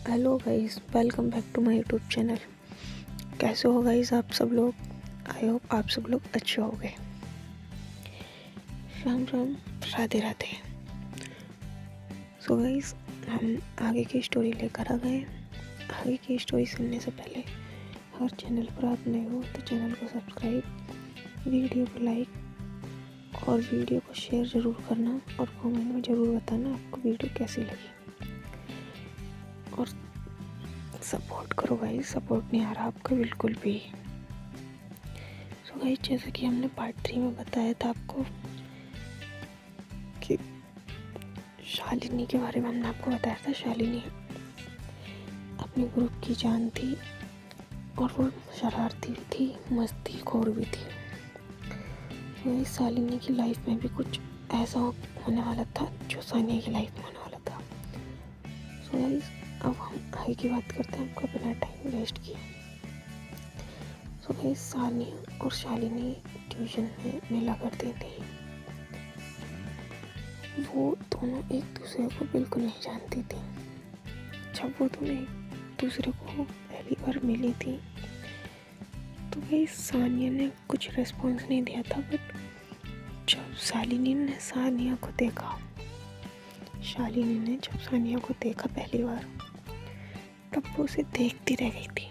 Hello guys, welcome back to my YouTube channel. कैसे हो guys आप सब लोग? आई होप आप सब लोग अच्छे हो गए। राम राम, राधे राधे। सो गाइस, हम आगे की स्टोरी लेकर आ गए। आगे की स्टोरी सुनने से पहले हर चैनल पर आप नए हो तो चैनल को सब्सक्राइब, वीडियो को लाइक और वीडियो को शेयर ज़रूर करना और कमेंट में ज़रूर बताना आपको वीडियो कैसी लगी। और सपोर्ट करो गाइस, सपोर्ट नहीं आ रहा आपका बिल्कुल भी। सो गाइस, जैसे कि हमने पार्ट 3 में बताया था आपको कि शालिनी के बारे में हमने आपको बताया था। शालिनी अपने ग्रुप की जान थी और वो शरारती भी थी, मस्तीखोर भी थी। तो शालिनी की लाइफ में भी कुछ ऐसा होने वाला था जो सानिया की लाइफ में होने वाला था। सो गाइस, अब हम आगे की बात करते हैं आपको बिना टाइम वेस्ट किए। सो गाइस, सानिया और शालिनी ट्यूशन में मिला करती थी। वो दोनों एक दूसरे को बिल्कुल नहीं जानती थी। जब वो दोनों एक दूसरे को पहली बार मिली थी तो भाई सानिया ने कुछ रिस्पॉन्स नहीं दिया था, बट जब शालिनी ने सानिया को देखा, शालिनी ने जब सानिया को देखा पहली बार, तब वो उसे देखती रह गई थी।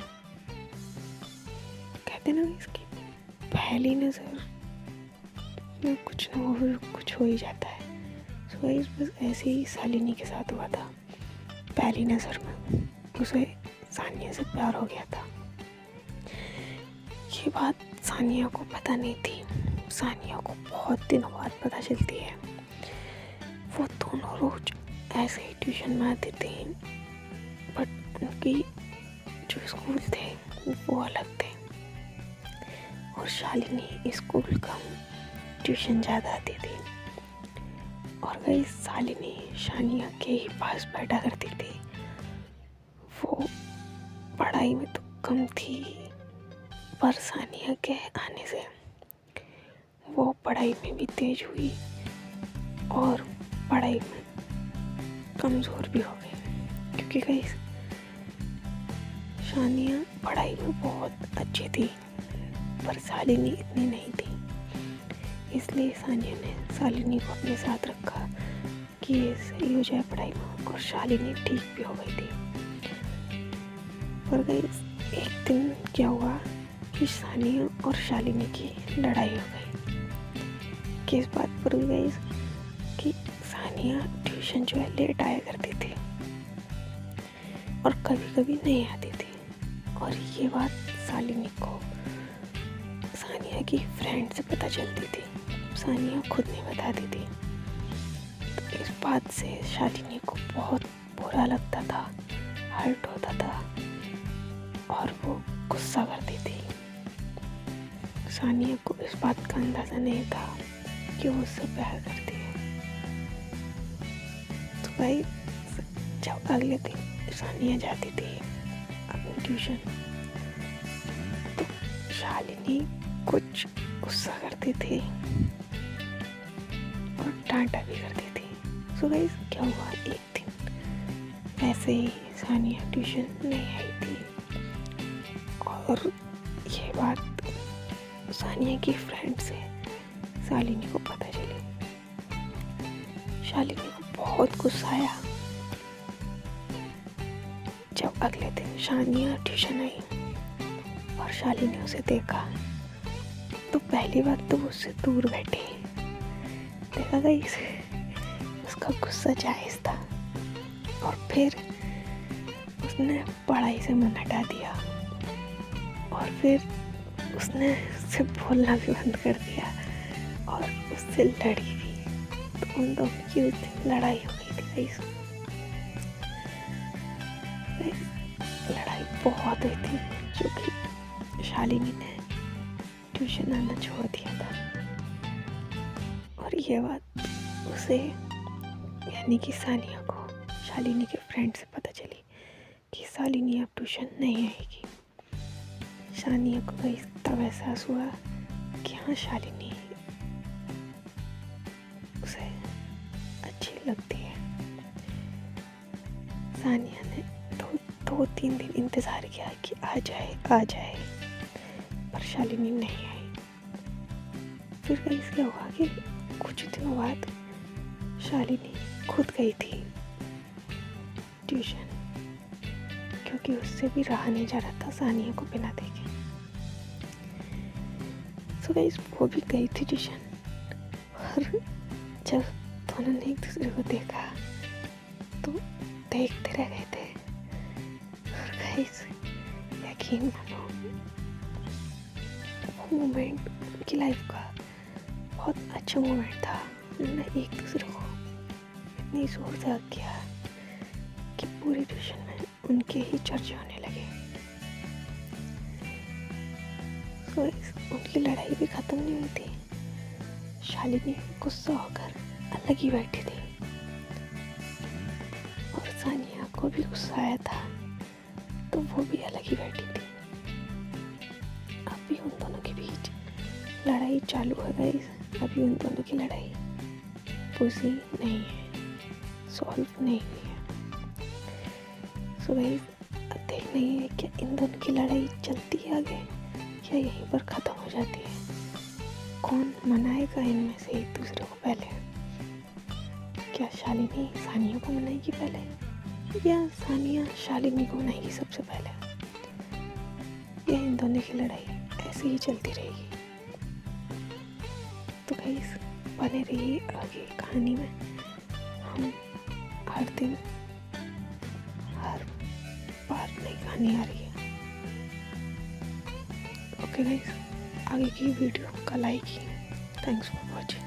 कहते ना इसकी पहली नज़र में कुछ हो ही जाता है। सो गाइस, बस ऐसे ही शालिनी के साथ हुआ था। पहली नज़र में उसे सानिया से प्यार हो गया था। ये बात सानिया को पता नहीं थी। सानिया को बहुत दिनों बाद पता चलती है। वो दोनों रोज ऐसे ही ट्यूशन में आते थे, बट उनकी जो स्कूल थे वो अलग थे। और शालिनी स्कूल कम, ट्यूशन ज़्यादा आती थी। और गई शालिनी सानिया के ही पास बैठा करती थी। वो पढ़ाई में तो कम थी, पर सानिया के आने से वो पढ़ाई में भी तेज हुई और पढ़ाई में कमज़ोर भी हो गई। क्योंकि गई सानिया पढ़ाई में बहुत अच्छी थी पर शालिनी इतनी नहीं थी। इसलिए सानिया ने शालिनी को अपने साथ रखा कि ये सही हो जाए पढ़ाई में, और शालिनी ठीक भी हो गई थी। पर गई एक दिन क्या हुआ कि सानिया और शालिनी की लड़ाई हो गई। किस बात पर हुई गई कि सानिया ट्यूशन जो है लेट आया करती थी और कभी कभी नहीं आती थी। और ये बात शालिनी को सानिया की फ्रेंड से पता चलती थी, सानिया खुद नहीं बताती थी। तो इस बात से शालिनी को बहुत बुरा लगता था, हर्ट होता था और वो गुस्सा करती थी। सानिया को इस बात का अंदाज़ा नहीं था कि वो उससे प्यार करती है। तो भाई जब अगले दिन सानिया जाती थी अपनी ट्यूशन, तो शालिनी कुछ गुस्सा करती थी और डांटा भी करती थी। सो गाइस, क्या हुआ, एक दिन ऐसे ही सानिया ट्यूशन नहीं आई थी और ये बात सानिया की फ्रेंड से शालिनी को पता चली। शालिनी को बहुत गुस्सा आया। जब अगले दिन सानिया ट्यूशन आई और शालिनी उसे देखा, तो पहली बात तो वो उससे दूर बैठी। देखा गई उसका गुस्सा जायज़ था। और फिर उसने पढ़ाई से मन हटा दिया और फिर उसने उससे बोलना भी बंद कर दिया और उससे लड़ी भी। तो उन दोनों की उस दिन लड़ाई हो गई थी। लड़ाई बहुत हुई थी, जो कि शालिनी ने ट्यूशन आना छोड़ दिया था। और ये बात उसे यानी कि सानिया को शालिनी के फ्रेंड से पता चली कि शालिनी अब ट्यूशन नहीं आएगी। सानिया को भाई तब एहसास हुआ कि हाँ, शालिनी उसे अच्छी लगती है। सानिया ने तो 2-3 दिन इंतज़ार किया कि आ जाए, पर शालिनी नहीं आई। फिर कैसे क्या हुआ कि कुछ दिनों बाद शालिनी खुद गई थी ट्यूशन, क्योंकि उससे भी रहा नहीं जा रहा था सानिया को बिना देखे। सो गाइस वो भी गई थी ट्यूशन, और जब दोनों ने एक दूसरे को देखा तो देखते रह गए थे। और गाइस यकीन मानो वो मोमेंट उनकी लाइफ का बहुत अच्छा मोमेंट था। उन्होंने एक दूसरे को इतनी जोर से हग किया कि पूरी ट्यूशन में उनके ही चर्चे होने लगे। तो उनकी लड़ाई भी खत्म नहीं हुई थी। शालिनी गुस्सा होकर अलग ही बैठी थी और सानिया को भी गुस्सा आया था, तो वो भी अलग ही बैठी थी। अभी उन दोनों के बीच लड़ाई चालू है गाइस। अभी उन दोनों की लड़ाई बुझी नहीं है, सॉल्व नहीं हुई है। सो गाइस अब देखना ही है क्या इन दोनों की लड़ाई चलती है आगे या यहीं पर ख़त्म हो जाती है। कौन मनाएगा इनमें से एक दूसरे को पहले? क्या शालिनी सानिया को मनाएगी पहले, या सानिया शालिनी को मनाएगी सबसे पहले, या इन दोनों की लड़ाई ऐसे ही चलती रहेगी? तो गाइस बने रहिए आगे कहानी में। हम हर दिन हर बार नई कहानी आ रही है। ओके गाइस, आगे की वीडियो का like he. Thanks for watching.